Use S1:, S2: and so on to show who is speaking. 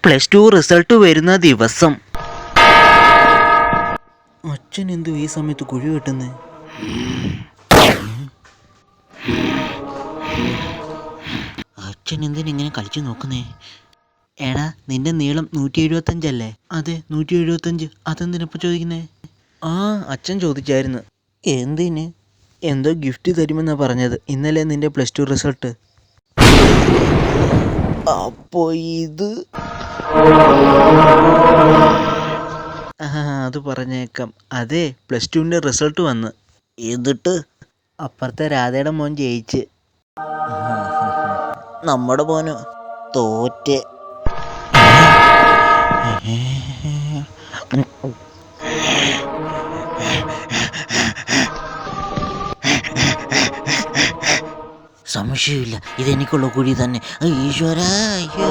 S1: +2 result വരുന്ന ദിവസം. അച്ഛൻ എന്തു ഈ സമയത്ത് കുഴി വെട്ടുന്നേ? അച്ഛൻ എന്തിനിങ്ങനെ കളിച്ചു നോക്കുന്നേ? എടാ, നിന്റെ നീളം 175 അല്ലേ? അതെ, 175. അതെന്തിനപ്പോൾ ചോദിക്കുന്നേ? ആ, അച്ഛൻ ചോദിച്ചായിരുന്നു. എന്തിന്? എന്തോ ഗിഫ്റ്റ് തരുമെന്നാണ് പറഞ്ഞത്. ഇന്നലെ നിന്റെ +2 റിസൾട്ട്. അപ്പോൾ ഇത് അത് പറഞ്ഞേക്കാം. അതെ, +2ൻ്റെ റിസൾട്ട് വന്ന്. എന്നിട്ട് അപ്പുറത്തെ രാധയുടെ മോൻ ജയിച്ച്, നമ്മുടെ മോനോ തോറ്റ്. സംശയമില്ല, ഇതെനിക്കുള്ള കുഴി തന്നെ. ഈശ്വരാ, അയ്യോ.